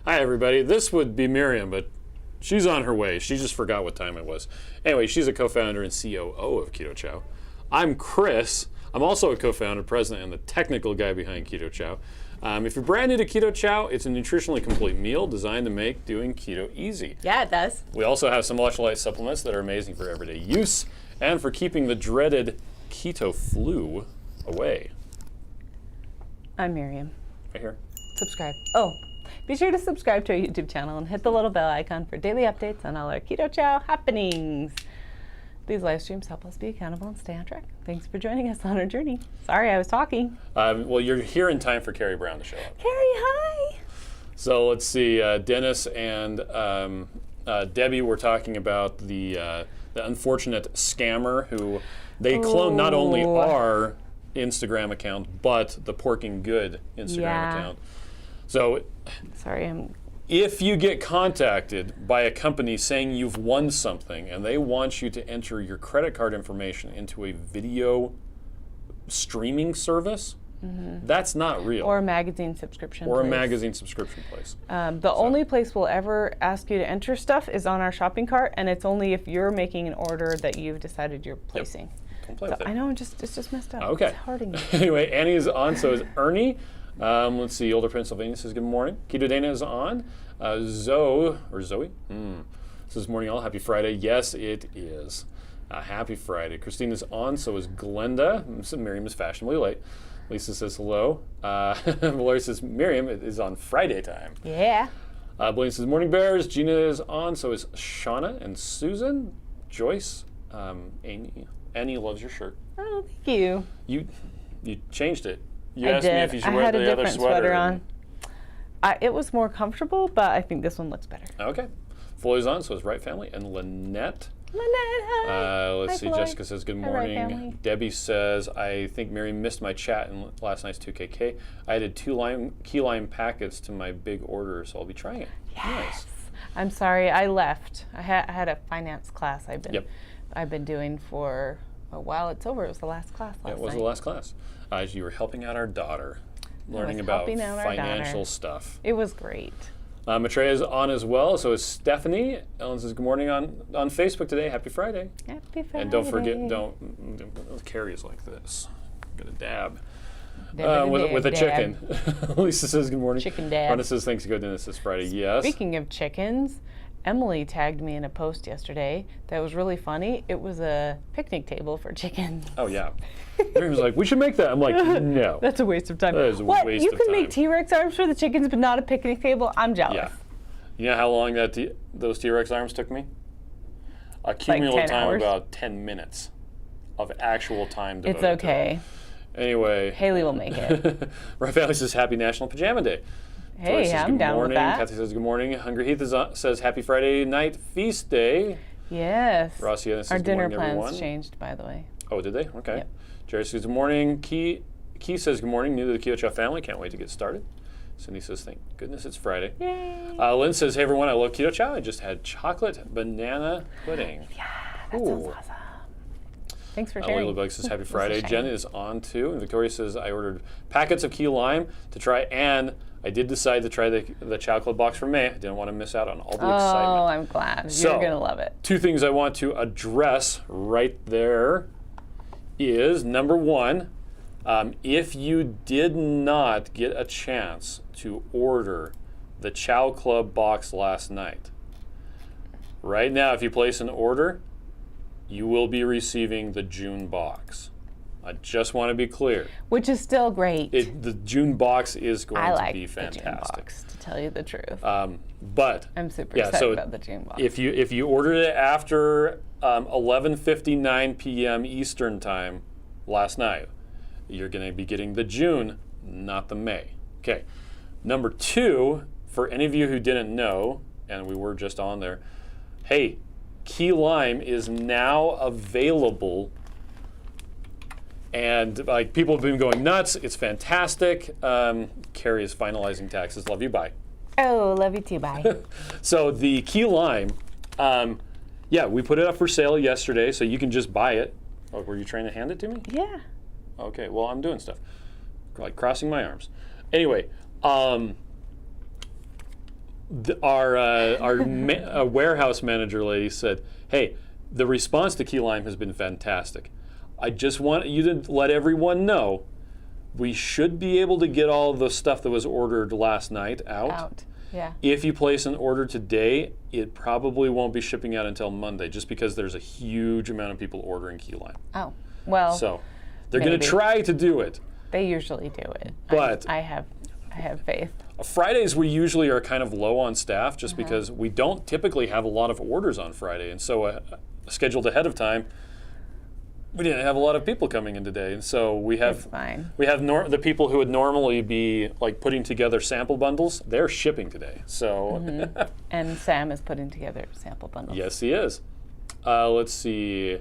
Hi, everybody. This would be Miriam, but she's on her way. She just forgot what time it was. Anyway, she's a co-founder and COO of Keto Chow. I'm Chris. I'm also a co-founder, president, and the technical guy behind Keto Chow. If you're brand new to Keto Chow, it's a nutritionally complete meal designed to make doing keto easy. Yeah, it does. We also have some electrolyte supplements that are amazing for everyday use and for keeping the dreaded keto flu away. I'm Miriam. Right here. Subscribe. Oh, be sure to subscribe to our YouTube channel and hit the little bell icon for daily updates on all our Keto Chow happenings. These live streams help us be accountable and stay on track. Thanks for joining us on our journey. Sorry, I was talking. Well, you're here in time for Carrie Brown to show up. Carrie, hi. So let's see. Dennis and Debbie were talking about the unfortunate scammer who they cloned not only our Instagram account but the Porking Good Instagram account. So, sorry, if you get contacted by a company saying you've won something and they want you to enter your credit card information into a video streaming service, that's not real. Or a magazine subscription Or place. a magazine subscription place. The only place we'll ever ask you to enter stuff is on our shopping cart, and it's only if you're making an order that you've decided you're placing. Don't play with it. I know, it's just messed up. Okay. It's hurting me. Anyway, Annie is on, so is Ernie. Let's see, Older Pennsylvania says good morning. Keto Dana is on. Zoe says morning all, happy Friday. Yes, it is. Happy Friday. Christine is on, so is Glenda. Miriam is fashionably late. Lisa says hello. Valeria says Miriam is on Friday time. Yeah. Blaine says morning bears. Gina is on, so is Shauna and Susan. Joyce, Amy. Annie loves your shirt. Oh, thank you. You changed it. You I asked did. me if you should I wear had the a other different sweater. sweater on. It was more comfortable, but I think this one looks better. Okay. Floyd's on, so is Wright family. And Lynette. Lynette, hi. Let's Hi, see, Floyd. Jessica says good Hi, Wright morning. family. Debbie says, I think Mary missed my chat in last night's 2KK. I added 2 key lime packets to my big order, so I'll be trying it. Yes. Nice. I'm sorry, I left. I had a finance class I've been doing for a while. It's over. It was the last class last It was night. the last class. You were helping out our daughter, learning about helping out our financial daughter. stuff. It was great. Maitreya is on as well, so is Stephanie. Ellen says good morning on Facebook today. Happy Friday. Happy Friday. And don't forget, Carrie is like this. I'm gonna dab. With a chicken. Lisa says good morning. Chicken dab. Rhonda says thanks to go Dennis this Friday. Yes. Speaking of chickens, Emily tagged me in a post yesterday that was really funny. It was a picnic table for chickens. Oh yeah. Mary was like, we should make that. I'm like, no. That's a waste of time. That is a what? waste You of can time. make T-Rex arms for the chickens, but not a picnic table? I'm jealous. Yeah. You know how long those T-Rex arms took me? A cumulative 10 time hours? about 10 minutes of actual time devoted It's to okay. it. Anyway. Haley will make it. Right family says happy National Pajama Day. Hey, Tori says, I'm good down morning. with that. Kathy says good morning. Hungry Heath says happy Friday night feast day. Yes. Rossiana says Our good dinner morning, plans everyone. changed, by the way. Oh, did they? Okay. Yep. Jerry says good morning. Key says good morning. New to the Keto Chow family. Can't wait to get started. Cindy says thank goodness it's Friday. Yay. Lynn says hey everyone, I love Keto Chow. I just had chocolate banana pudding. Yeah, that sounds awesome. Thanks for sharing. Lily Bug says happy That's a Friday. shame. Jen is on too. And Victoria says I ordered packets of key lime to try, and I did decide to try the Chow Club box for May. I didn't want to miss out on all the excitement. Oh, I'm glad. So, You're going to love it. 2 things I want to address right there is, number 1, if you did not get a chance to order the Chow Club box last night, right now if you place an order, you will be receiving the June box. I just want to be clear. Which is still great. The June box is going I to like be the fantastic. June box, to tell you the truth. But I'm super yeah, excited so about the June box. if you ordered it after 11:59 p.m. Eastern time last night, you're going to be getting the June, not the May. Okay. Number 2, for any of you who didn't know, and we were just on there, hey, key lime is now available. And like people have been going nuts. It's fantastic. Carrie is finalizing taxes. Love you. Bye. Oh, love you too. Bye. So the key lime, yeah, we put it up for sale yesterday, so you can just buy it. Oh, were you trying to hand it to me? Yeah. Okay. Well, I'm doing stuff, like crossing my arms. Anyway, Our warehouse manager lady said, "Hey, the response to key lime has been fantastic. I just want you to let everyone know we should be able to get all the stuff that was ordered last night out. Yeah. If you place an order today, it probably won't be shipping out until Monday, just because there's a huge amount of people ordering key lime. Oh, well. So they're going to try to do it. They usually do it. But I have faith. Fridays we usually are kind of low on staff, just because we don't typically have a lot of orders on Friday, and so scheduled ahead of time. We didn't have a lot of people coming in today, and so we have the people who would normally be like putting together sample bundles. They're shipping today, so. And Sam is putting together sample bundles. Yes, he is. Let's see.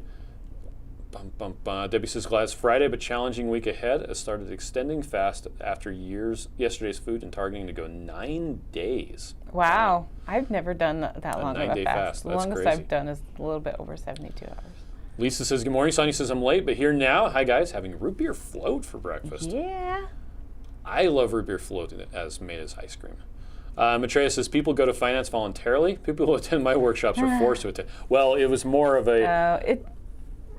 Debbie says, glad it's Friday, but challenging week ahead. Has started extending fast after yesterday's food and targeting to go 9 days. Wow, I've never done that long of a 9-day fast. The That's longest crazy. I've done is a little bit over 72 hours. Lisa says, good morning. Sonia says, I'm late, but here now. Hi, guys. Having root beer float for breakfast. Yeah. I love root beer float as made as ice cream. Maitreya says, people go to finance voluntarily. People who attend my workshops are forced to attend. Well, it was more of a...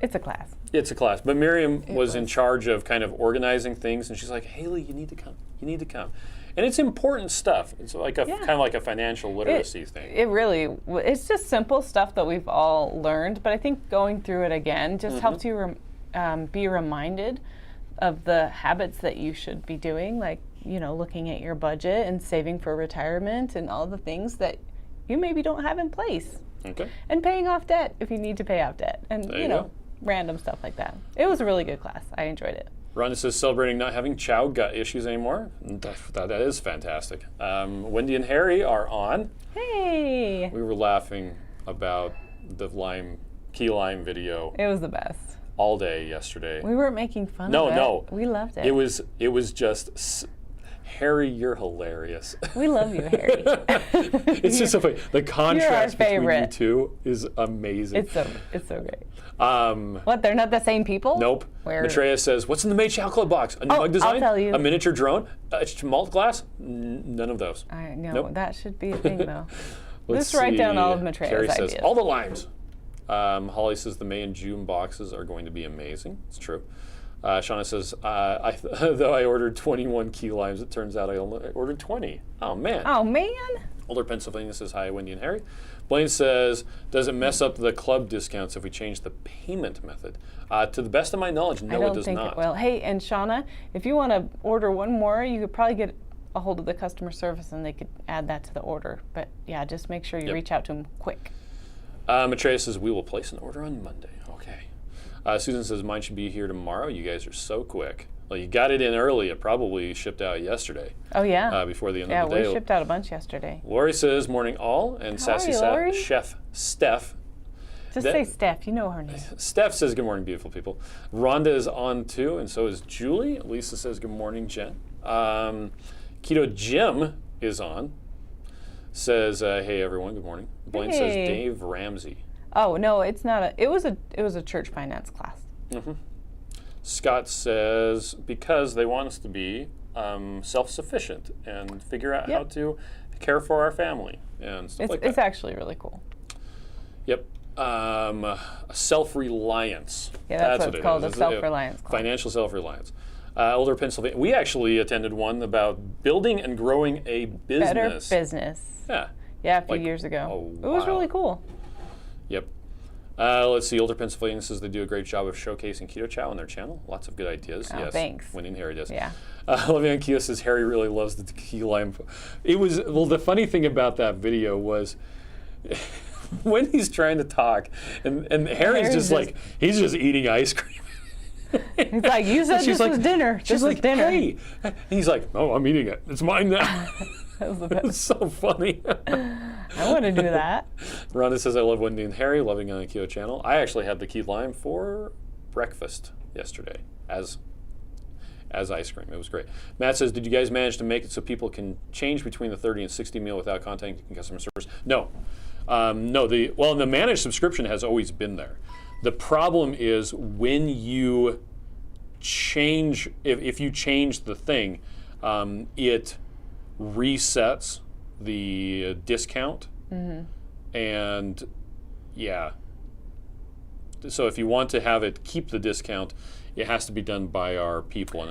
It's a class. It's a class. But Miriam was in charge of kind of organizing things, and she's like, Haley, you need to come. You need to come. And it's important stuff. It's like kind of like a financial literacy thing. It really, it's just simple stuff that we've all learned, but I think going through it again just helps you be reminded of the habits that you should be doing, like, looking at your budget and saving for retirement and all the things that you maybe don't have in place. Okay. And paying off debt if you need to pay off debt. And, There you go. Random stuff like that. It was a really good class. I enjoyed it. Rhonda says, celebrating not having chow gut issues anymore. That is fantastic. Wendy and Harry are on. Hey! We were laughing about the key lime video It was the best. all day yesterday. We weren't making fun of it. No. We loved it. It was just, Harry, you're hilarious. We love you, Harry. It's just so funny. The contrast between you favorite. two is amazing. It's so great. What, they're not the same people? Nope. Maitreya says, what's in the Made Chow Club box? A mug design? I'll tell you. A miniature drone? A malt glass? None of those. I know. Nope. That should be a thing, though. Let's Just write down see. all of Maitreya's Carrie ideas. says, all the limes. Holly says the May and June boxes are going to be amazing. It's true. Shauna says, though I ordered 21 key limes, it turns out I only ordered 20. Oh, man. Oh, man. Older Pennsylvania says, hi, Wendy and Harry. Blaine says, does it mess up the club discounts if we change the payment method? To the best of my knowledge, no, it does not. It will. Hey, and Shauna, if you want to order one more, you could probably get a hold of the customer service and they could add that to the order. But yeah, just make sure you reach out to them quick. Maitreya says, we will place an order on Monday. Okay. Susan says, mine should be here tomorrow. You guys are so quick. Well, you got it in early. It probably shipped out yesterday. Oh, yeah. Before the end of the day. Yeah, we shipped out a bunch yesterday. Lori says, morning all. And How Sassy are you, Lori? Chef Steph. Just say Steph. You know her name. Steph says, good morning, beautiful people. Rhonda is on too, and so is Julie. Lisa says, good morning, Jen. Keto Jim is on. Says, hey, everyone, good morning. Blaine says, Dave Ramsey. Oh, no, it's not it was a church finance class. Mm-hmm. Scott says, because they want us to be self-sufficient and figure out how to care for our family and stuff like that. It's actually really cool. Yep. Self-reliance. Yeah, that's what it's called, a self-reliance class. Financial self-reliance. Older Pennsylvania. We actually attended one about building and growing a business. Better business. Yeah. Yeah, a few years ago. It was really cool. Yep. Let's see. Older Pennsylvania says they do a great job of showcasing Keto Chow on their channel. Lots of good ideas. Oh, yes. thanks. Wendy and Harry does. Yeah. Levian Keo says Harry really loves the key lime. It was, well, the funny thing about that video was when he's trying to talk and Harry's just like, he's just eating ice cream. He's like, you said this was dinner. She's like, dinner. Hey. And he's like, oh, I'm eating it. It's mine now. That was the best. It's so funny. I want to do that. Rhonda says, I love Wendy and Harry, loving on the Keto channel. I actually had the key lime for breakfast yesterday as ice cream. It was great. Matt says, did you guys manage to make it so people can change between the 30 and 60 meal without contacting customer service? No. No, the managed subscription has always been there. The problem is when you change, if you change the thing, it resets the discount. And yeah, so if you want to have it keep the discount, it has to be done by our people.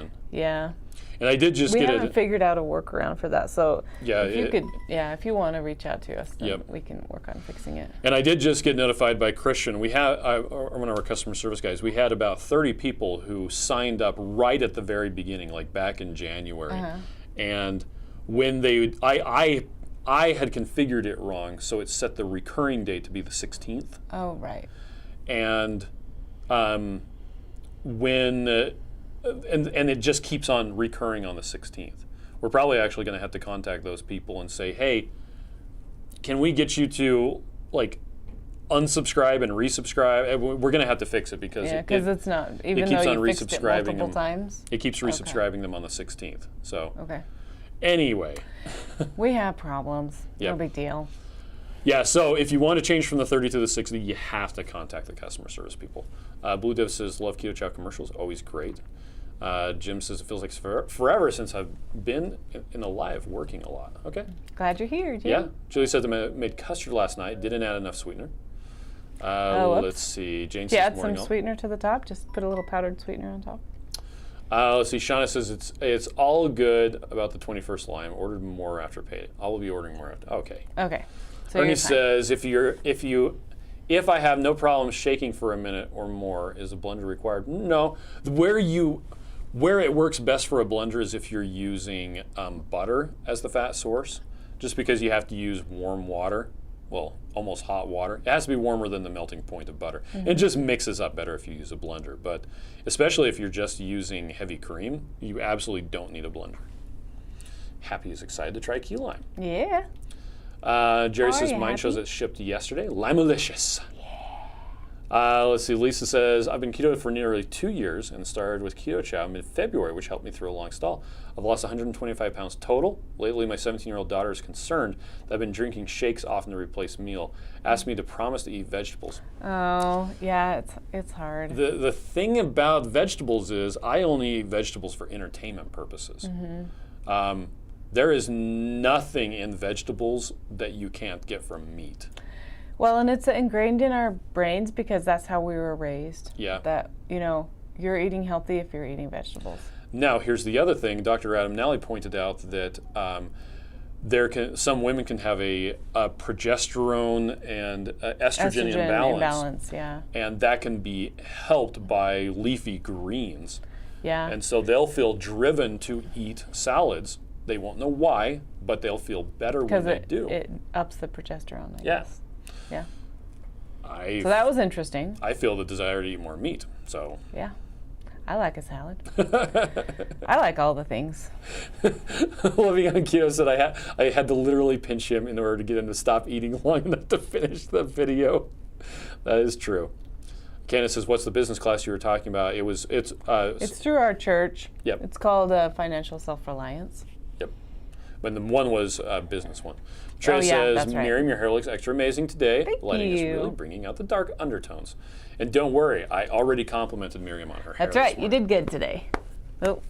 And I did just we get haven't figured out a workaround for that. So if you want to reach out to us, then we can work on fixing it. And I did just get notified by Christian. We had one of our customer service guys. We had about 30 people who signed up right at the very beginning, like back in January. And when I had configured it wrong, so it set the recurring date to be the 16th. Oh, right. And and it just keeps on recurring on the 16th. We're probably actually going to have to contact those people and say, hey, can we get you to like unsubscribe and resubscribe? We're going to have to fix it because it's not, even though you fixed it multiple times. It keeps resubscribing them on the 16th. So anyway, we have problems. No big deal. Yeah, so if you want to change from the 30 to the 60, you have to contact the customer service people. Blue Dev says, love Keto Chow commercials, always great. Jim says, it feels like forever since I've been in a live working a lot. Okay. Glad you're here, Jim. Yeah. Julie said I made custard last night, didn't add enough sweetener. Let's see. Jane says, add some sweetener to the top, just put a little powdered sweetener on top. Let's see. Shauna says it's all good about the 21st lime. Ordered more after paid. I will be ordering more after. Okay. Okay. So Ernie says, if I have no problem shaking for a minute or more, is a blender required? No. Where it works best for a blender is if you're using butter as the fat source, just because you have to use warm water, well, almost hot water. It has to be warmer than the melting point of butter. It just mixes up better if you use a blender, but especially if you're just using heavy cream, you absolutely don't need a blender. Happy is excited to try key lime. Yeah. Jerry says mine shows it shipped yesterday. Limelicious. Let's see. Lisa says I've been keto for nearly 2 years and started with Keto Chow mid-February, which helped me through a long stall. I've lost 125 pounds total. Lately, my 17-year-old daughter is concerned that I've been drinking shakes often to replace meal. Asked me to promise to eat vegetables. Oh, yeah, it's hard. The thing about vegetables is I only eat vegetables for entertainment purposes. There is nothing in vegetables that you can't get from meat. Well, and it's ingrained in our brains because that's how we were raised. Yeah. That, you're eating healthy if you're eating vegetables. Now, here's the other thing. Dr. Adam Nally pointed out that some women can have a progesterone and estrogen imbalance. Yeah. And that can be helped by leafy greens. Yeah. And so they'll feel driven to eat salads. They won't know why, but they'll feel better when they do. It ups the progesterone, I guess. Yeah. So that was interesting. I feel the desire to eat more meat. So. Yeah. I like a salad. I like all the things. Living on Keto said I had to literally pinch him in order to get him to stop eating long enough to finish the video. That is true. Candace says, "What's the business class you were talking about?" It's through our church. Yep. It's called Financial Self-Reliance. Yep. But the one was a business one. Trey says, that's right. Miriam, your hair looks extra amazing today. Thank Lighting you. is really bringing out the dark undertones. And don't worry, I already complimented Miriam on her hair. That's right. You did good today. Oh.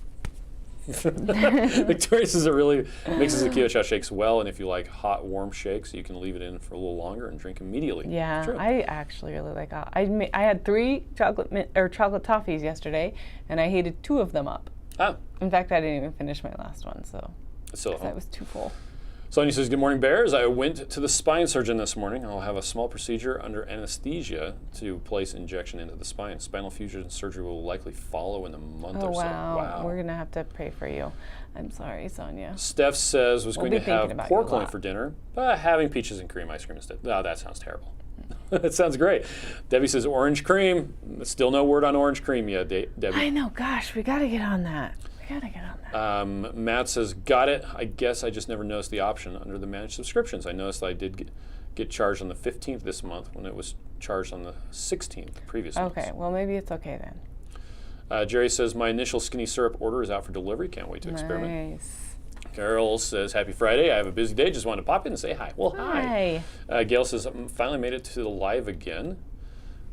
Victoria says it really mixes the Keto Chow shakes well, and if you like hot, warm shakes, you can leave it in for a little longer and drink immediately. Yeah, I actually really like it. I had 3 chocolate toffees yesterday, and I heated 2 of them up. Ah. In fact, I didn't even finish my last one, so that was too full. Sonia says, "Good morning, Bears. I went to the spine surgeon this morning. I'll have a small procedure under anesthesia to place injection into the spine. Spinal fusion surgery will likely follow in a month or so." Wow. We're going to have to pray for you. I'm sorry, Sonia. Steph says, was going to have pork loin for dinner, but having peaches and cream ice cream instead. Oh, that sounds terrible. That sounds great. Debbie says, orange cream. Still no word on orange cream yet, Debbie. I know. Gosh, we got to get on that. Matt says, got it. I guess I just never noticed the option under the managed subscriptions. I noticed that I did get charged on the 15th this month when it was charged on the 16th the previous month. Okay, well maybe it's okay then. Jerry says, my initial skinny syrup order is out for delivery. Can't wait to experiment. Nice. Carol says, happy Friday. I have a busy day. Just wanted to pop in and say hi. Well, hi. Gail says, finally made it to the live again.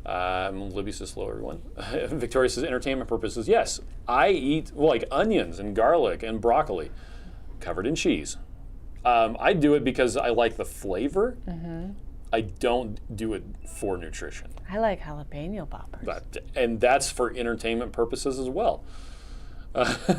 Libby says, hello, everyone. Victoria says, entertainment purposes. Yes, I eat like onions and garlic and broccoli covered in cheese. I do it because I like the flavor. I don't do it for nutrition. I like jalapeno poppers. And that's for entertainment purposes as well.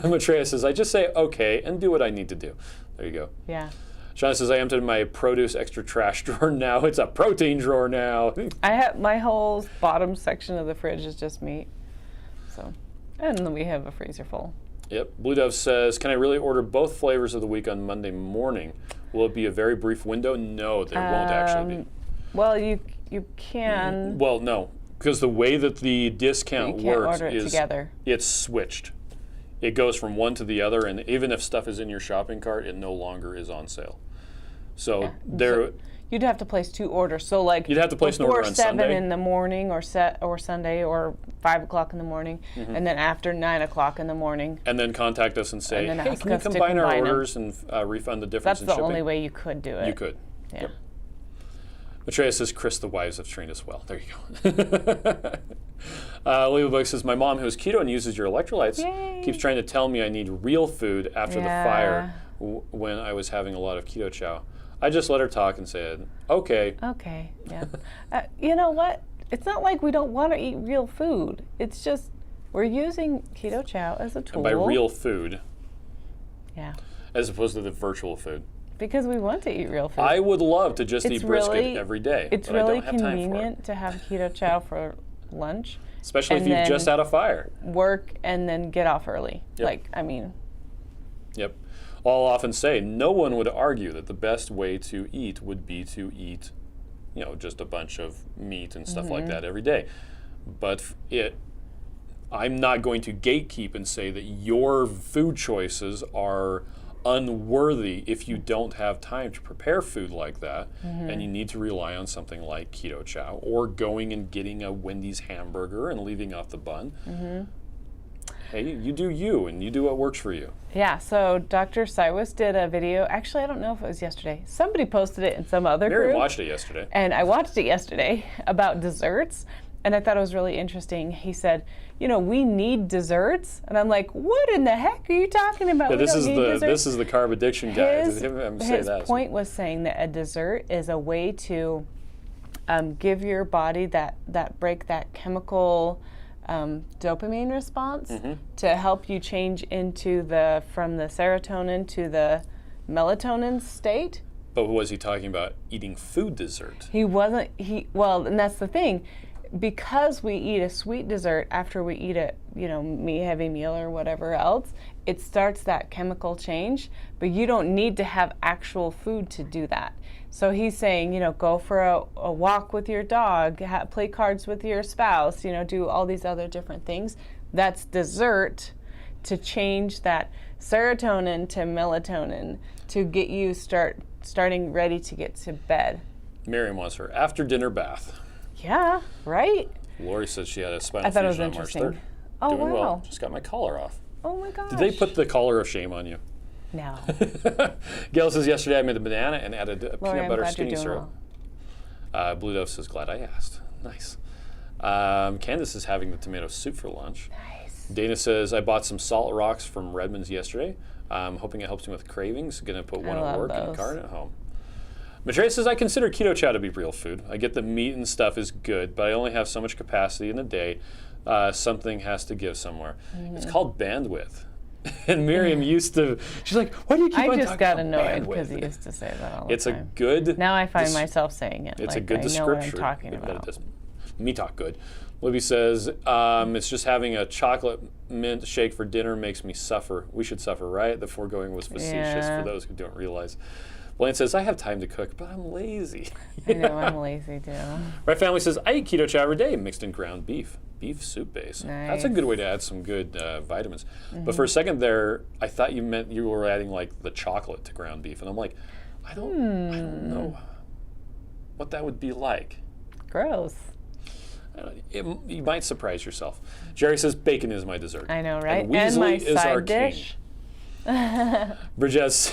Maitreya says, I just say okay and do what I need to do. There you go. Yeah. Shauna says, I emptied my produce extra trash drawer now. It's a protein drawer now. I have my whole bottom section of the fridge is just meat. So, and then we have a freezer full. Yep. Blue Dove says, can I really order both flavors of the week on Monday morning? Will it be a very brief window? No, there won't actually be. Well, you can. Well, no, because the way that the discount you can't works order it is together. It's switched. It goes from one to the other, and even if stuff is in your shopping cart, it no longer is on sale. So You'd have to place 2 orders. So like you'd have to place an order on before 7 Sunday in the morning or Sunday or 5 o'clock in the morning, and then after 9 o'clock in the morning. And then contact us and say, And then hey, ask can you us to combine our combine 'em. orders and refund the difference That's in the shipping? only way you could do it. You could. Yeah. Yep. Maitreya says, Chris, the wives have trained us well. There you go. Leo Book says, my mom, who is keto and uses your electrolytes, Yay. keeps trying to tell me I need real food after the fire when I was having a lot of keto chow. I just let her talk and said, okay. Okay, yeah. You know what? It's not like we don't want to eat real food. It's just we're using Keto Chow as a tool. And by real food, yeah, as opposed to the virtual food. Because we want to eat real food. I would love to just eat brisket every day. It's but really I don't have time for it. convenient to have Keto Chow for lunch. Especially if and you've just had a fire. Work and then get off early. Yep. Like, I mean. Yep. I'll often say, no one would argue that the best way to eat would be to eat, just a bunch of meat and stuff like that every day. But I'm not going to gatekeep and say that your food choices are unworthy if you don't have time to prepare food like that, and you need to rely on something like Keto Chow or going and getting a Wendy's hamburger and leaving off the bun. Hey, you do you, and you do what works for you. Yeah, so Dr. Cywis did a video. Actually, I don't know if it was yesterday. Somebody posted it in some other group. Miriam watched it yesterday. And I watched it yesterday about desserts, and I thought it was really interesting. He said, we need desserts. And I'm like, what in the heck are you talking about? Yeah, this Desserts. is the carb addiction guy. His point was saying that a dessert is a way to give your body that break that chemical dopamine response to help you change into from the serotonin to the melatonin state. But was he talking about eating food dessert? He wasn't. And that's the thing. Because we eat a sweet dessert after we eat a heavy meal or whatever else, it starts that chemical change, but you don't need to have actual food to do that. So he's saying, go for a walk with your dog, play cards with your spouse, do all these other different things. That's dessert to change that serotonin to melatonin to get you starting ready to get to bed. Miriam wants her after dinner bath. Yeah, right? Lori said she had a spinal I thought it was fusion on March interesting. 3rd. Oh, Doing wow. well. Just got my collar off. Oh my gosh. Did they put the collar of shame on you? No. Gail says, yesterday I made a banana and added a Lori, peanut butter I'm glad you're skinny doing syrup. well. Blue Dove says, glad I asked. Nice. Candace is having the tomato soup for lunch. Nice. Dana says, I bought some salt rocks from Redmond's yesterday. Hoping it helps me with cravings. Gonna put one at work and a card at home. Maitreya says, I consider Keto Chow to be real food. I get the meat and stuff is good, but I only have so much capacity in a day. Something has to give somewhere. It's called bandwidth. And Miriam used to, she's like, why do you keep on talking about bandwidth? I just got annoyed because he used to say that all the It's time. a good... Now I find myself saying it. It's like a good I description. know what I'm talking about. But it doesn't. Me talk good. Libby says, it's just having a chocolate mint shake for dinner makes me suffer. We should suffer, right? The foregoing was facetious for those who don't realize. Blaine says, I have time to cook, but I'm lazy. I know, I'm lazy too. My family says, I eat Keto Chow every day, mixed in ground beef. Beef soup base. Nice. That's a good way to add some good vitamins. But for a second there, I thought you meant you were adding like the chocolate to ground beef. And I'm like, I don't know what that would be like. Gross. You might surprise yourself. Jerry says, bacon is my dessert. I know, right? And Weasley my is our side dish. king. Bridget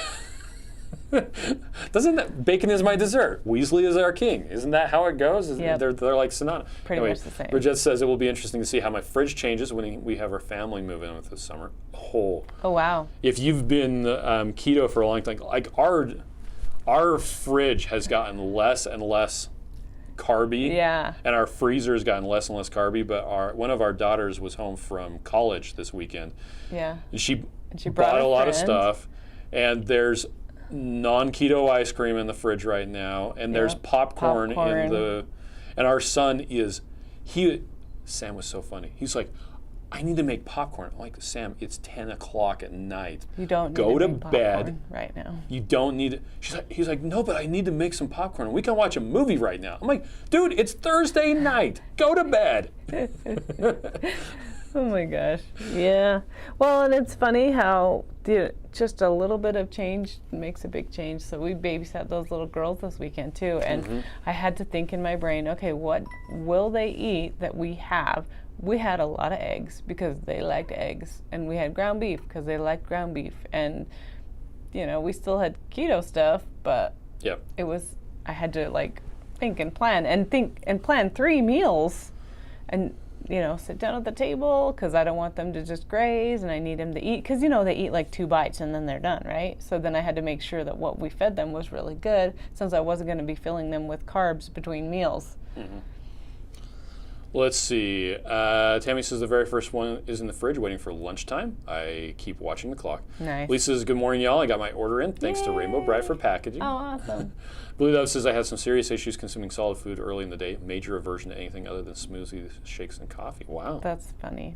doesn't that bacon is my dessert? Weasley is our king. Isn't that how it goes? Yep. They're like synonymous. Pretty much the same. Bridget says it will be interesting to see how my fridge changes when we have our family move in with this summer. Oh wow. If you've been keto for a long time, like our our fridge has gotten less and less carby. Yeah. And our freezer has gotten less and less carby, but one of our daughters was home from college this weekend. Yeah. She brought bought a a lot of friend. stuff, and there's non-keto ice cream in the fridge right now, and there's popcorn in the, and our son Sam was so funny. He's like, I need to make popcorn. I'm like, Sam, it's 10 o'clock at night. You don't go need to make bed popcorn right now. You don't need it. He's like, no, but I need to make some popcorn. We can watch a movie right now. I'm like, dude, it's Thursday night. Go to bed. Oh my gosh. Yeah. Well, and it's funny how just a little bit of change makes a big change. So we babysat those little girls this weekend too. And I had to think in my brain, okay, what will they eat that we have? We had a lot of eggs because they liked eggs. And we had ground beef because they liked ground beef. And, we still had keto stuff, but I had to like think and plan 3 meals and, sit down at the table because I don't want them to just graze and I need them to eat because, they eat like 2 bites and then they're done, right? So then I had to make sure that what we fed them was really good since I wasn't going to be filling them with carbs between meals. Mm-hmm. Let's see. Tammy says the very first one is in the fridge waiting for lunchtime. I keep watching the clock. Nice. Lisa says, good morning, y'all. I got my order in. Thanks to Rainbow Bright for packaging. Oh, awesome. Blue Dove says, I had some serious issues consuming solid food early in the day. Major aversion to anything other than smoothies, shakes, and coffee. Wow. That's funny.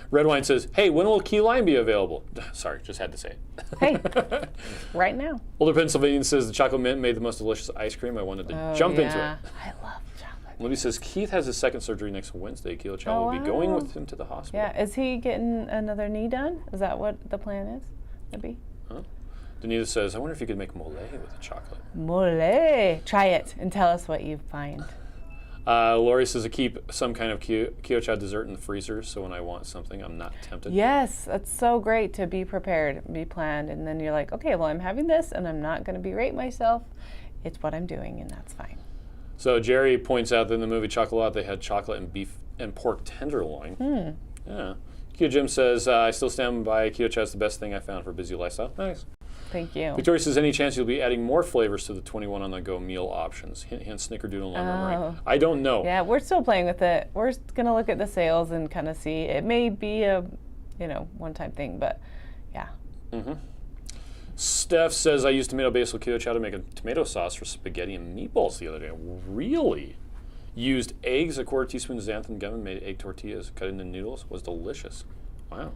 Red Wine says, hey, when will key lime be available? Sorry, just had to say it. Hey, right now. Older Pennsylvanian says, the chocolate mint made the most delicious ice cream. I wanted to jump into it. I love chocolate. Libby says, Keith has his second surgery next Wednesday. Keto Chow will be going with him to the hospital. Yeah, is he getting another knee done? Is that what the plan is, Libby? Huh? Danita says, I wonder if you could make mole with the chocolate. Mole. Try it and tell us what you find. Lori says, I keep some kind of Keto Chow dessert in the freezer, so when I want something, I'm not tempted. Yes, that's so great to be prepared, be planned, and then you're like, okay, well, I'm having this, and I'm not going to berate myself. It's what I'm doing, and that's fine. So Jerry points out that in the movie Chocolat, they had chocolate and beef and pork tenderloin. Yeah. Keto Jim says, I still stand by Keto Chow is the best thing I found for a busy lifestyle. Nice. Thank you. Victoria says, any chance you'll be adding more flavors to the 21 on-the-go meal options? Hint, hint, snickerdoodle, right? I don't know. Yeah, we're still playing with it. We're going to look at the sales and kind of see. It may be a, one-time thing, but yeah. Mm-hmm. Steph says, I used tomato basil Keto Chow to make a tomato sauce for spaghetti and meatballs the other day. Really? Used eggs, a quarter teaspoon of xanthan gum, and made egg tortillas, cut into noodles. Was delicious. Wow.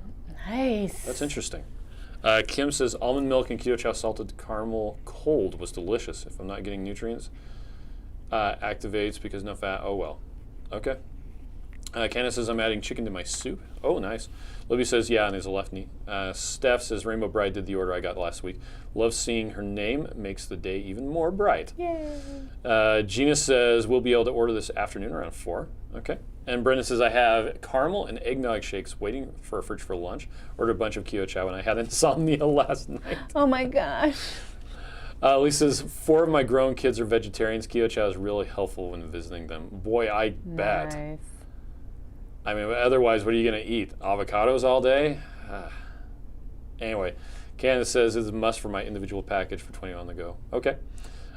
Nice. That's interesting. Kim says, almond milk and Keto Chow salted caramel cold was delicious. If I'm not getting nutrients, activates because no fat. Oh, well. Okay. Candace says, I'm adding chicken to my soup. Oh, nice. Libby says, yeah, and there's a left knee. Steph says, Rainbow Bride did the order I got last week. Love seeing her name. Makes the day even more bright. Yay. Gina says, we'll be able to order this afternoon around 4. Okay. And Brenda says, I have caramel and eggnog shakes waiting for a fridge for lunch. Ordered a bunch of Keto Chow and I had insomnia last night. Oh my gosh. Lisa says, 4 of my grown kids are vegetarians. Keto Chow is really helpful when visiting them. Boy, I bet. Nice. I mean, otherwise, what are you going to eat? Avocados all day? Anyway, Candace says, it's a must for my individual package for 20 on the go. Okay.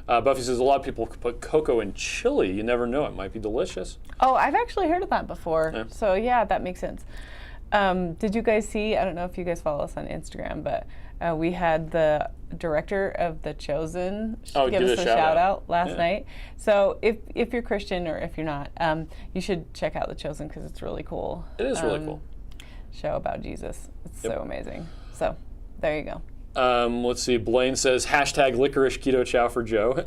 Buffy says, a lot of people put cocoa in chili. You never know. It might be delicious. Oh, I've actually heard of that before. Yeah. So, yeah, that makes sense. Did you guys see, I don't know if you guys follow us on Instagram, but we had the director of The Chosen give us a shout out last night. So if you're Christian or if you're not, you should check out The Chosen because it's really cool. It is really cool. Show about Jesus. It's so amazing. So there you go. Let's see. Blaine says, hashtag licorice Keto Chow for Joe.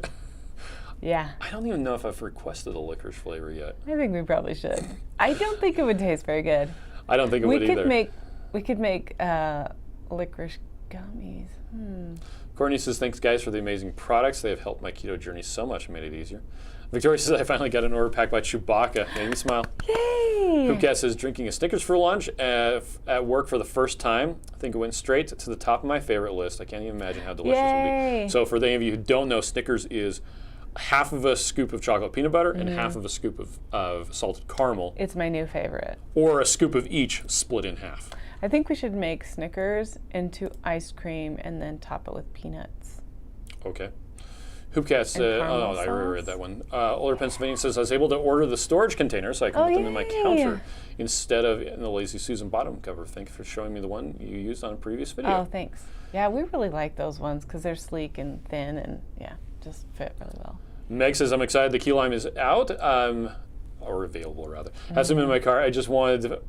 Yeah. I don't even know if I've requested a licorice flavor yet. I think we probably should. I don't think it would taste very good. I don't think it would either. We could make licorice gummies. Courtney says, thanks guys for the amazing products. They have helped my keto journey so much and made it easier. Victoria says, I finally got an order packed by Chewbacca. Made me smile. Yay! Hoopcat says, drinking a Snickers for lunch at work for the first time. I think it went straight to the top of my favorite list. I can't even imagine how delicious it would be. So for those of you who don't know, Snickers is half of a scoop of chocolate peanut butter and half of a scoop of salted caramel. It's my new favorite. Or a scoop of each split in half. I think we should make Snickers into ice cream and then top it with peanuts. okay. Hoopcats, And caramel I already read sauce. that one. Older Pennsylvania says I was able to order the storage container so I can put them in my yay. counter instead of in the Lazy Susan bottom cover. Thank you for showing me the one you used on a previous video. Oh, thanks. Yeah, we really like those ones because they're sleek and thin and just fit really well. Meg says, I'm excited the key lime is out, or available rather. Has some in my car. I just wanted,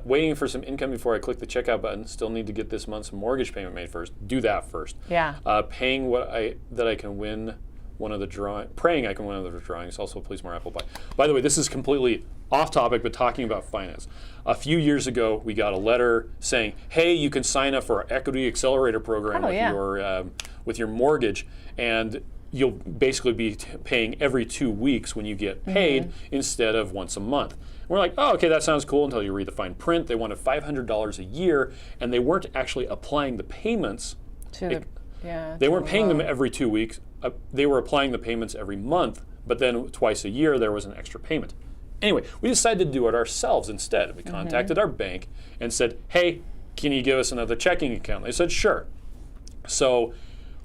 waiting for some income before I click the checkout button. Still need to get this month's mortgage payment made first. Do that first. Yeah. Paying that I can win one of the praying I can win one of the drawings. Also, please more apple pie. By the way, this is completely off topic, but talking about finance. A few years ago, we got a letter saying, hey, you can sign up for our Equity Accelerator program with your mortgage, and you'll basically be paying every 2 weeks when you get paid instead of once a month. And we're like, oh, okay, that sounds cool until you read the fine print. They wanted $500 a year, and they weren't actually applying the payments. They weren't paying them every 2 weeks. They were applying the payments every month, but then twice a year there was an extra payment. Anyway, we decided to do it ourselves instead. We contacted our bank and said, hey, can you give us another checking account? They said, sure. So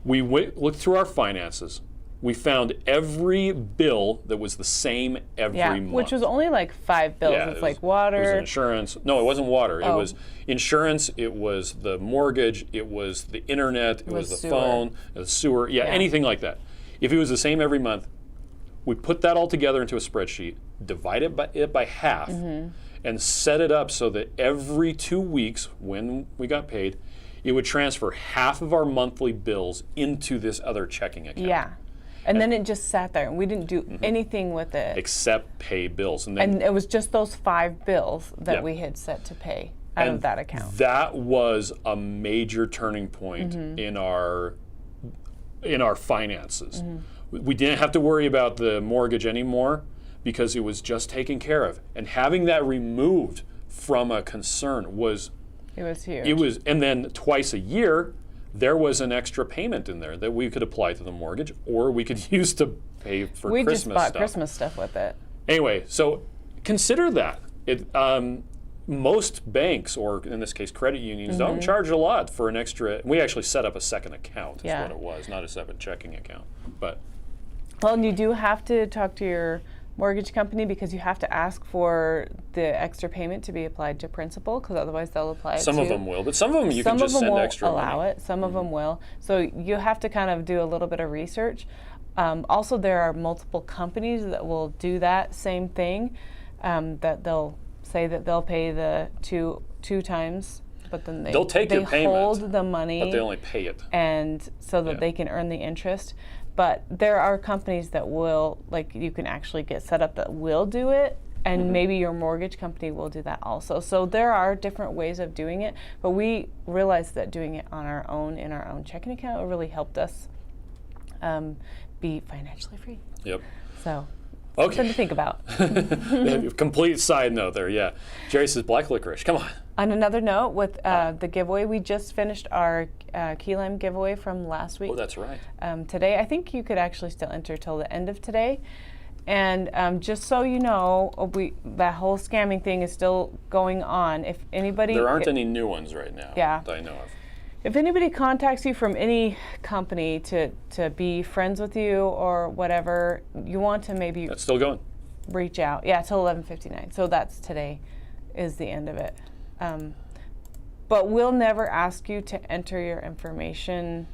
we looked through our finances. We found every bill that was the same every month. Which was only like 5 bills. Yeah, it's like water. It was insurance. No, it wasn't water. It was insurance. It was the mortgage. It was the internet. It was the sewer. phone, the sewer. Yeah, anything like that. If it was the same every month, we put that all together into a spreadsheet, divide it by half, and set it up so that every 2 weeks when we got paid, it would transfer half of our monthly bills into this other checking account. Yeah. And then it just sat there, and we didn't do anything with it. Except pay bills. And, then, and it was just those 5 bills that we had set to pay out of that account. That was a major turning point in our finances. We didn't have to worry about the mortgage anymore because it was just taken care of. And having that removed from a concern was... It was huge. It was, and then twice a year, there was an extra payment in there that we could apply to the mortgage, or we could use to pay for Christmas stuff. We just bought Christmas stuff with it. Anyway, so consider that. Most banks, or in this case credit unions, don't charge a lot for an extra. We actually set up a second account, is what it was, not a separate checking account. But well, and you do have to talk to your mortgage company because you have to ask for the extra payment to be applied to principal, because otherwise they'll apply it some of them will, but some of them you can just send extra money. Some of them won't allow it. Some of them will. So you have to kind of do a little bit of research. Also, there are multiple companies that will do that same thing, that they'll say that they'll pay the two times, but then they'll take your payment, hold the money, but they only pay it, and so that they can earn the interest. But there are companies that will, like, you can actually get set up that will do it, and maybe your mortgage company will do that also. So there are different ways of doing it, but we realized that doing it on our own, in our own checking account, really helped us be financially free. Yep. So something to think about. Complete side note there, yeah. Jerry says black licorice, come on. On another note, with the giveaway, we just finished our key lime giveaway from last week. Oh, that's right. Today, I think you could actually still enter till the end of today. And just so you know, that whole scamming thing is still going on. If anybody... There aren't any new ones right now that I know of. If anybody contacts you from any company to be friends with you or whatever, you want to maybe... That's still going. Reach out. Yeah, till 11:59. So that's today is the end of it. But we'll never ask you to enter your information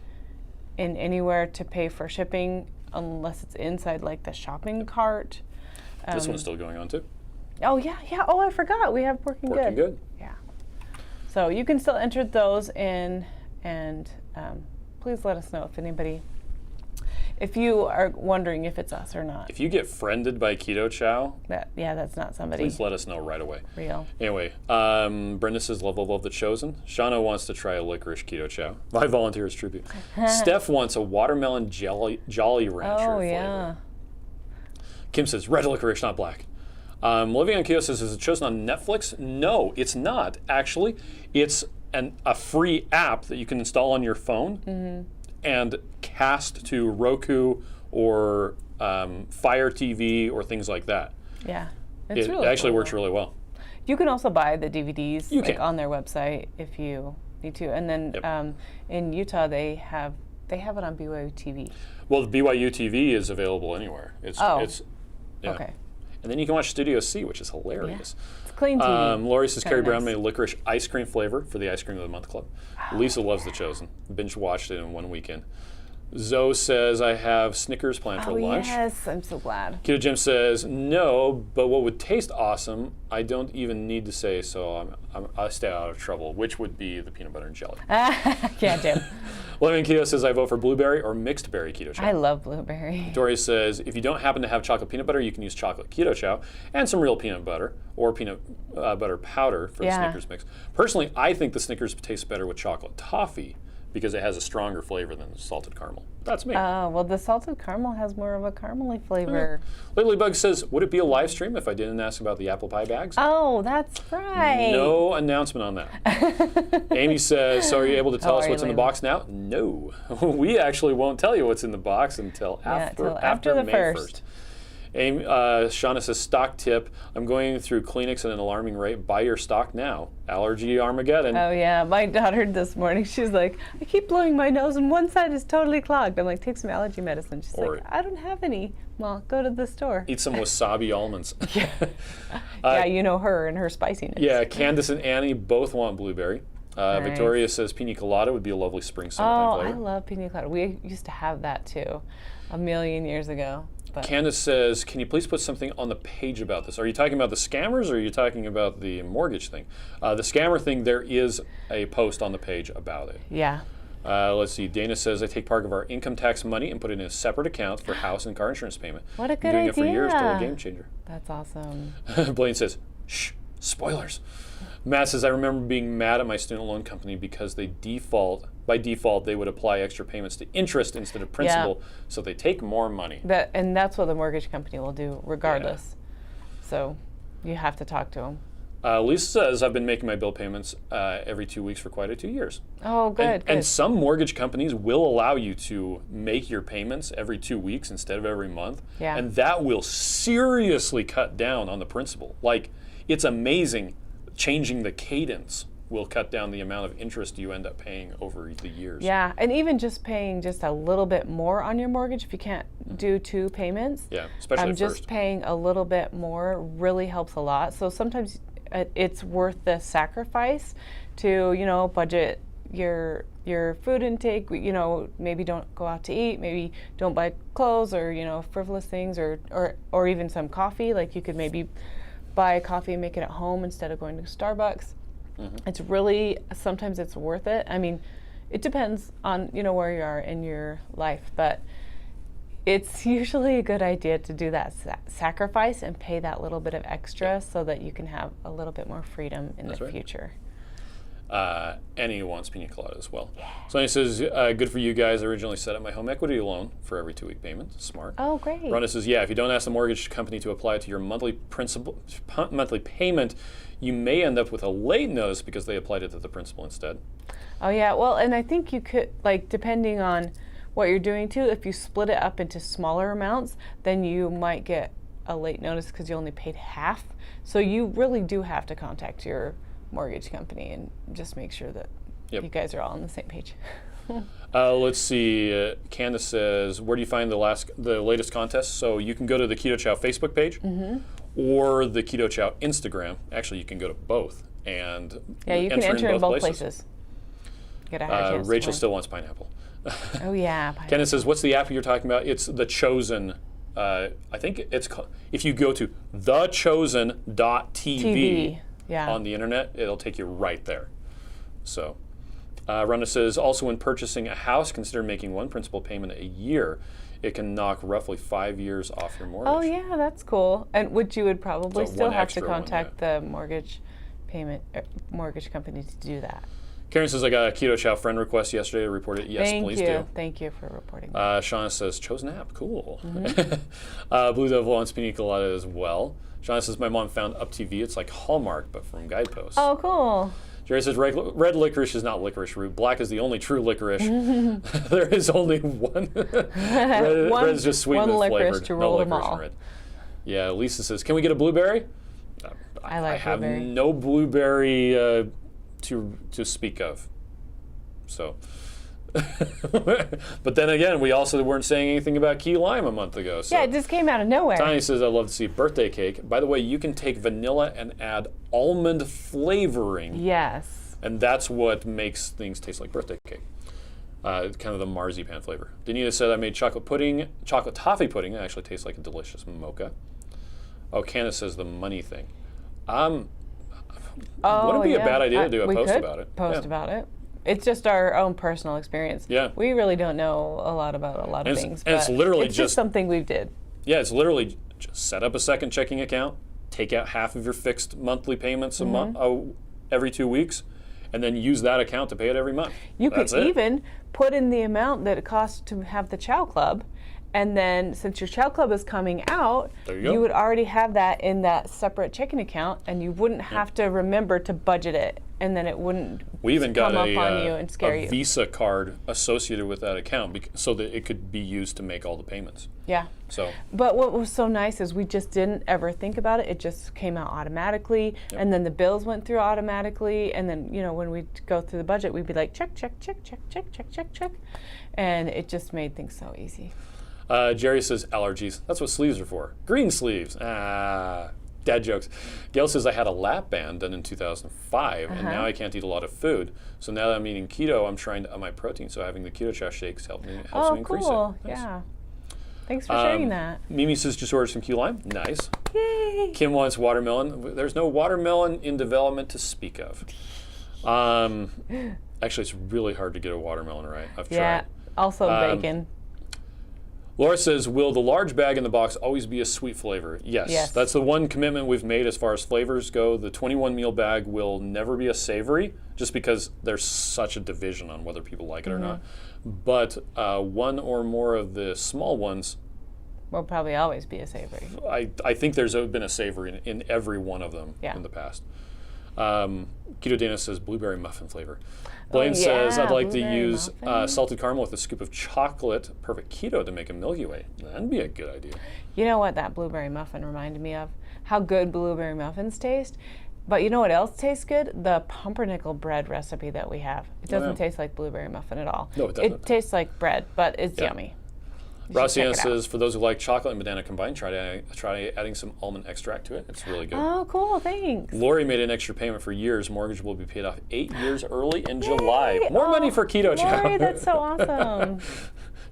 in anywhere to pay for shipping unless it's inside like the shopping cart. This one's still going on too. Oh yeah. Oh, I forgot. We have Working Good. Yeah. So you can still enter those in, and please let us know if you are wondering if it's us or not. If you get friended by Keto Chow, that's not somebody. Please let us know right away. Real. Anyway, Brenda says, love the chosen. Shauna wants to try a licorice Keto Chow. My volunteer is tribute. Steph wants a watermelon Jolly Rancher flavor. Kim says, red licorice, not black. Living on Keto says, is it chosen on Netflix? No, it's not, actually. It's a free app that you can install on your phone and cast to Roku or Fire TV or things like that. Yeah, it actually works really well. You can also buy the DVDs on their website if you need to. And then in Utah, they have they have it on BYU TV. Well, the BYU TV is available anywhere. It's yeah. Okay. And then you can watch Studio C, which is hilarious. It's clean TV. Lori says Carrie Brown nice. made a licorice ice cream flavor for the Ice Cream of the Month Club. Lisa loves The Chosen. Binge watched it in one weekend. Zoe says, I have Snickers planned for lunch. Yes, I'm so glad. Keto Jim says, no, but what would taste awesome, I don't even need to say, so I stay out of trouble, which would be the peanut butter and jelly. Yeah, Jim. Lemon Keto says, I vote for blueberry or mixed berry Keto Chow. I love blueberry. Victoria says, if you don't happen to have chocolate peanut butter, you can use chocolate Keto Chow and some real peanut butter or peanut butter powder for the Snickers mix. Personally, I think the Snickers tastes better with chocolate toffee because it has a stronger flavor than the salted caramel. That's me. Well, the salted caramel has more of a caramely flavor. Ladybug says, would it be a live stream if I didn't ask about the apple pie bags? Oh, that's right. No announcement on that. Amy says, so are you able to tell us what's in the box now? No. We actually won't tell you what's in the box until after the May 1st. Amy, Shauna says, stock tip. I'm going through Kleenex at an alarming rate. Buy your stock now. Allergy Armageddon. Oh, yeah. My daughter this morning, she's like, I keep blowing my nose and one side is totally clogged. I'm like, take some allergy medicine. She's like, I don't have any. Well, go to the store. Eat some wasabi almonds. Yeah, you know her and her spiciness. Yeah, Candace and Annie both want blueberry. Nice. Victoria says pina colada would be a lovely spring summertime flavor. I love pina colada. We used to have that too a million years ago. But Candace says, can you please put something on the page about this? Are you talking about the scammers or are you talking about the mortgage thing? The scammer thing, there is a post on the page about it. Yeah. Let's see. Dana says, I take part of our income tax money and put it in a separate account for house and car insurance payment. What a good Doing idea. it for years, total game changer. That's awesome. Blaine says, shh, spoilers. Matt says, I remember being mad at my student loan company because by default, they would apply extra payments to interest instead of principal, so they take more money. And that's what the mortgage company will do regardless. Yeah. So you have to talk to them. Lisa says, I've been making my bill payments every 2 weeks for quite a 2 years. Oh, good. And some mortgage companies will allow you to make your payments every 2 weeks instead of every month. Yeah. And that will seriously cut down on the principal. Like, it's amazing. Changing the cadence will cut down the amount of interest you end up paying over the years. Yeah, and even just paying just a little bit more on your mortgage if you can't do 2 payments. Yeah, especially just paying a little bit more really helps a lot. So sometimes it's worth the sacrifice to, budget your food intake, maybe don't go out to eat, maybe don't buy clothes or, frivolous things or even some coffee. Like you could maybe buy a coffee and make it at home instead of going to Starbucks. Mm-hmm. It's really, sometimes it's worth it. I mean, it depends on, where you are in your life, but it's usually a good idea to do that sacrifice and pay that little bit of extra so that you can have a little bit more freedom in the future. Annie wants pina colada as well. Yeah. Sonia says, good for you guys. I originally set up my home equity loan for every 2-week payment. Smart. Oh, great. Rhonda says, yeah, if you don't ask the mortgage company to apply it to your monthly payment, you may end up with a late notice because they applied it to the principal instead. Oh, yeah. Well, and I think you could, depending on what you're doing too, if you split it up into smaller amounts, then you might get a late notice because you only paid half. So you really do have to contact your mortgage company and just make sure that you guys are all on the same page. Let's see. Candace says, where do you find the latest contests? So you can go to the Keto Chow Facebook page or the Keto Chow Instagram. Actually, you can go to both and you can enter in both places. Get a high chance Rachel still wants pineapple. Oh yeah. Kenneth says, what's the app you're talking about? It's The Chosen. I think it's called, if you go to thechosen.tv on the internet, it'll take you right there. So, Rhonda says, also when purchasing a house, consider making one principal payment a year. It can knock roughly 5 years off your mortgage. Oh yeah, that's cool. And which you would probably still have to contact the mortgage company to do that. Karen says, I got a Keto Chow friend request yesterday to report it. Yes, please do. Thank you for reporting. Shauna says, Chosen app, cool. Blue Devil wants pina colada as well. Shauna says, my mom found Up TV. It's like Hallmark, but from Guideposts. Oh, cool. Jerry says, red licorice is not licorice root. Black is the only true licorice. There is only one. Red is just sweet and flavored. To rule them all. Red. Yeah, Lisa says, can we get a blueberry? I have no blueberry to speak of. So, But then again, we also weren't saying anything about key lime a month ago. So. Yeah, it just came out of nowhere. Tiny says, I'd love to see birthday cake. By the way, you can take vanilla and add almond flavoring. Yes. And that's what makes things taste like birthday cake. Kind of the marzipan flavor. Danita said, I made chocolate toffee pudding. It actually tastes like a delicious mocha. Oh, Candace says the money thing. Wouldn't it be a bad idea to do a post about it? Post about it. It's just our own personal experience. Yeah. We really don't know a lot about a lot of things. And it's literally just something we did. Yeah, it's literally just set up a second checking account, take out half of your fixed monthly payments a month, every 2 weeks, and then use that account to pay it every month. You could even put in the amount that it costs to have the Chow Club, and then since your Chow Club is coming out, you would already have that in that separate checking account, and you wouldn't have to remember to budget it, and then it wouldn't come up on you and scare you. Visa card associated with that account so that it could be used to make all the payments. Yeah. But what was so nice is we just didn't ever think about it. It just came out automatically, and then the bills went through automatically, and then when we go through the budget, we'd be like check, check, check, check, check, check, check, check, and it just made things so easy. Jerry says allergies. That's what sleeves are for. Green sleeves. Dad jokes. Gail says I had a lap band done in 2005, and now I can't eat a lot of food. So now that I'm eating keto, I'm trying to up my protein. So having the Keto Chow shakes helps me increase it. Nice. Yeah. Thanks for sharing that. Mimi says just ordered some key lime. Nice. Yay. Kim wants watermelon. There's no watermelon in development to speak of. Actually, it's really hard to get a watermelon right. I've tried. Yeah. Also bacon. Laura says, will the large bag in the box always be a sweet flavor? Yes. That's the one commitment we've made as far as flavors go. The 21 meal bag will never be a savory, just because there's such a division on whether people like it or not. But one or more of the small ones will probably always be a savory. I think there's been a savory in every one of them in the past. Keto Dana says blueberry muffin flavor. Blaine says, I'd like to use salted caramel with a scoop of chocolate, perfect keto, to make a Milky Way. That'd be a good idea. You know what that blueberry muffin reminded me of? How good blueberry muffins taste. But you know what else tastes good? The pumpernickel bread recipe that we have. It doesn't taste like blueberry muffin at all. No, it doesn't. It tastes like bread, but it's yummy. Rossiana says, for those who like chocolate and banana combined, try adding some almond extract to it. It's really good. Oh, cool. Thanks. Lori made an extra payment for years. Mortgage will be paid off 8 years early in July. More money for Keto Chow. Lori, that's so awesome.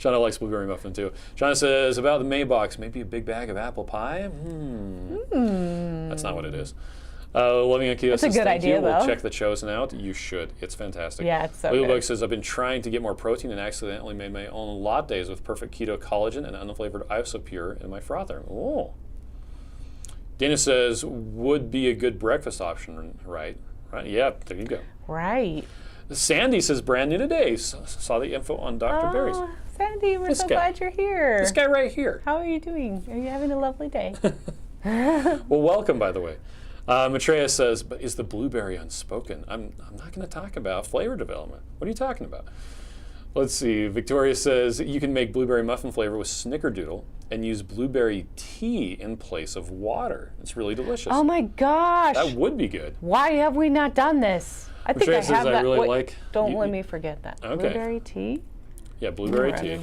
Shauna likes blueberry muffin too. Shauna says, about the May box, maybe a big bag of apple pie? That's not what it is. Loving a Keto That's says, a good idea, We'll though. check the chosen out. You should. It's fantastic. Yeah, it's so good. Says, I've been trying to get more protein and accidentally made my own lattes with perfect keto collagen and unflavored isopure in my frother. Oh. Dana says, would be a good breakfast option, right? Yeah, there you go. Right. Sandy says, brand new today. Saw the info on Dr. Berry's. Sandy, we're so glad you're here. This guy right here. How are you doing? Are you having a lovely day? Well, welcome, by the way. Maitreya says, but is the blueberry unspoken? I'm not going to talk about flavor development. What are you talking about? Let's see. Victoria says, you can make blueberry muffin flavor with snickerdoodle and use blueberry tea in place of water. It's really delicious. Oh my gosh. That would be good. Why have we not done this? I think Maitreya I have says, that. Really don't let me forget that. Okay. Blueberry tea? Yeah, blueberry tea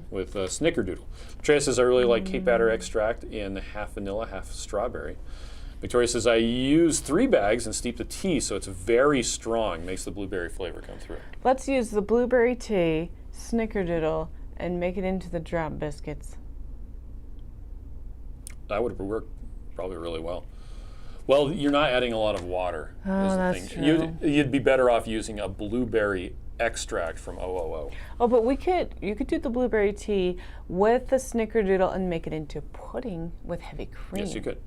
with snickerdoodle. Maitreya says, I really like cake batter extract in half vanilla, half strawberry. Victoria says, I use 3 bags and steep the tea so it's very strong, makes the blueberry flavor come through. Let's use the blueberry tea, snickerdoodle, and make it into the drop biscuits. That would work probably really well. Well, you're not adding a lot of water. Oh, that's true. You'd be better off using a blueberry extract from OOO. Oh, but you could do the blueberry tea with the snickerdoodle and make it into pudding with heavy cream. Yes, you could.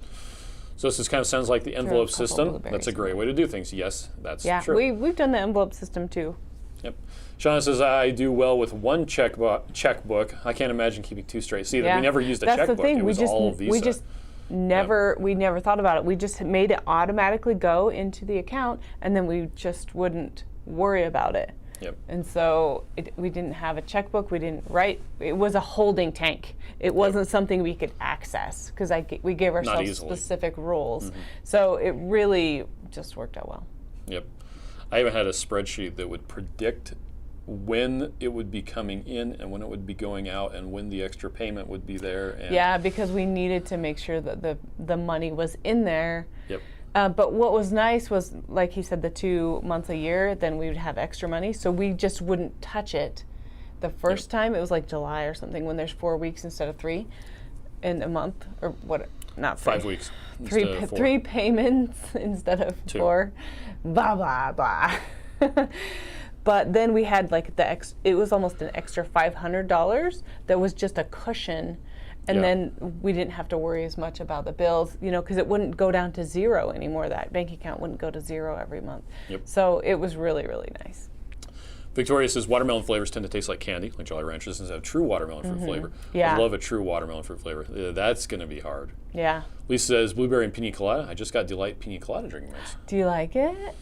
So this kind of sounds like the envelope system. That's a great way to do things. Yes, that's true. Yeah, we've done the envelope system too. Yep. Shauna says, I do well with one checkbook. I can't imagine keeping 2 straight. See, we never used a checkbook. That's the thing. It was all Visa. We never thought about it. We just made it automatically go into the account, and then we just wouldn't worry about it. Yep. And so we didn't have a checkbook. We didn't write. It was a holding tank. It wasn't something we could access because we gave ourselves specific rules. So it really just worked out well. Yep. I even had a spreadsheet that would predict when it would be coming in and when it would be going out and when the extra payment would be there. And Yeah, because we needed to make sure that the money was in there. Yep. But what was nice was, like he said, the 2 months a year, then we would have extra money. So we just wouldn't touch it. The first time, it was like July or something, when there's 4 weeks instead of 3 in a month, or what, not 3. 5 weeks. Three payments instead of 2. 4. Blah, blah, blah. But then we had like it was almost an extra $500 that was just a cushion. And then we didn't have to worry as much about the bills, because it wouldn't go down to 0 anymore. That bank account wouldn't go to 0 every month. Yep. So it was really, really nice. Victoria says watermelon flavors tend to taste like candy, like Jolly Ranchers, instead of true watermelon fruit flavor. Yeah. I love a true watermelon fruit flavor. That's going to be hard. Yeah. Lisa says blueberry and pina colada. I just got Delight pina colada drinking mix. Do you like it?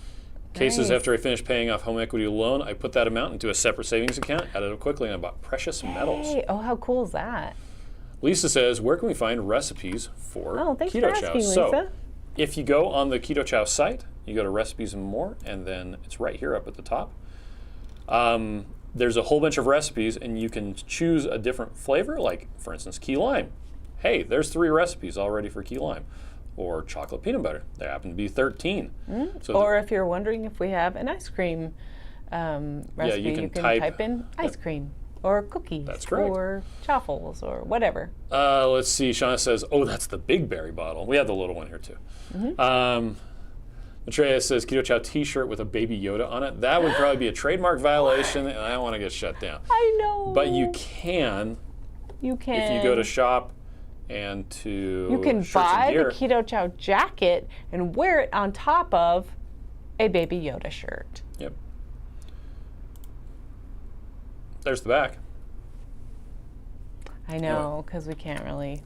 Cases Nice. after I finished paying off home equity loan, I put that amount into a separate savings account, added it quickly, and I bought precious metals. Hey, oh, how cool is that? Lisa says, where can we find recipes for Oh, thanks Keto for Chow? asking, So, Lisa. if you go on the Keto Chow site, you go to recipes and more, and then it's right here up at the top. There's a whole bunch of recipes, and you can choose a different flavor, like, for instance, key lime. Hey, there's 3 recipes already for key lime. Or chocolate peanut butter. There happen to be 13. So Or if you're wondering if we have an ice cream recipe, you you can can type type in ice cream or cookies That's correct. or chaffles or whatever. let's see. Shauna says, oh, that's the big berry bottle. We have the little one here, too. Matreya says, Keto Chow t-shirt with a baby Yoda on it. That would probably be a trademark violation, and I don't want to get shut down. I know. But you can if you go to shop and to You can Shirts and buy the Gear. Keto Chow jacket and wear it on top of a Baby Yoda shirt. Yep. There's the back. I know, because we can't really.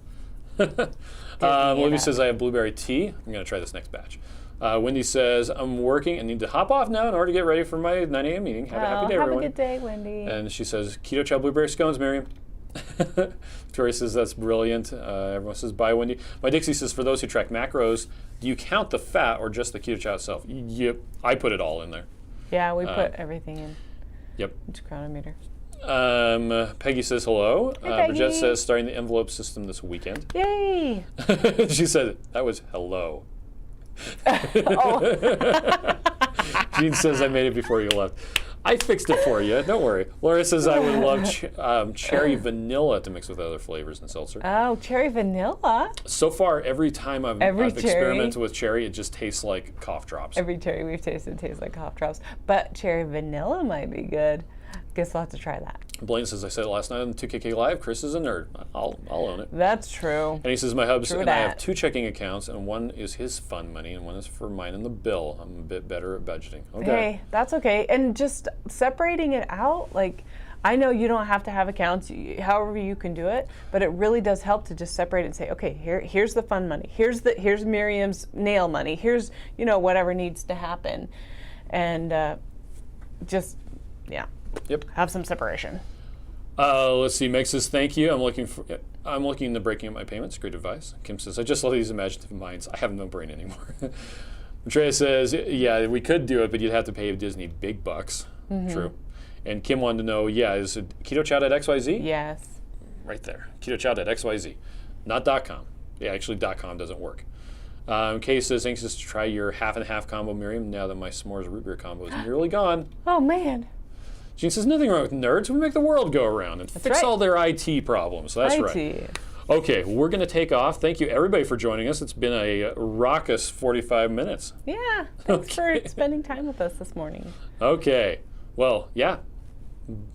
Olivia says, I have blueberry tea. I'm going to try this next batch. Wendy says, I'm working and need to hop off now in order to get ready for my 9 a.m. meeting. Have a happy day, everyone. Have a good day, Wendy. And she says, Keto Chow blueberry scones, Miriam. Victoria says, that's brilliant. Everyone says, bye, Wendy. My Dixie says, for those who track macros, do you count the fat or just the Keto Chow itself? Yep. I put it all in there. Yeah, we put everything in. Yep. Each chronometer. Peggy says, hello. Hey, Bridget Peggy. says, starting the envelope system this weekend. Yay! She said, that was hello. Oh. Jean says, I made it before you left. I fixed it for you. Don't worry. Laura says, I would love cherry vanilla to mix with other flavors in seltzer. Oh, cherry vanilla. So far, every time I've Every experimented with cherry, it just tastes like cough drops. Every cherry we've tasted tastes like cough drops. But cherry vanilla might be good. Guess we'll have to try that. Blaine says, I said it last night on 2KK Live, Chris is a nerd. I'll own it. That's true. And he says, my hubs True and I have that. 2 checking accounts, and one is his fun money, and one is for mine and the bill. I'm a bit better at budgeting. Okay. Hey, that's okay. And just separating it out, like, I know you don't have to have accounts, however you can do it, but it really does help to just separate it and say, okay, here's the fun money. Here's Miriam's nail money. Here's, whatever needs to happen. And Yep. have some separation. Let's see. Meg says, thank you. I'm looking into breaking up my payments. Great advice. Kim says, I just love these imaginative minds. I have no brain anymore. Andrea says, yeah, we could do it, but you'd have to pay Disney big bucks. True. And Kim wanted to know, is it ketochow.xyz? Yes. Right there. ketochow.xyz. Not .com. Yeah, actually .com doesn't work. Kay says, anxious to try your half and half combo, Miriam, now that my s'mores root beer combo is nearly gone. Oh, man. Jean says, nothing wrong with nerds. We make the world go around and fix right. all their IT problems. That's right. IT. Okay, we're going to take off. Thank you, everybody, for joining us. It's been a raucous 45 minutes. Yeah. Thanks for spending time with us this morning. Okay. Well, yeah.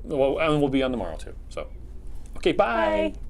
Well, and we'll be on tomorrow, too. So, okay, bye. Bye.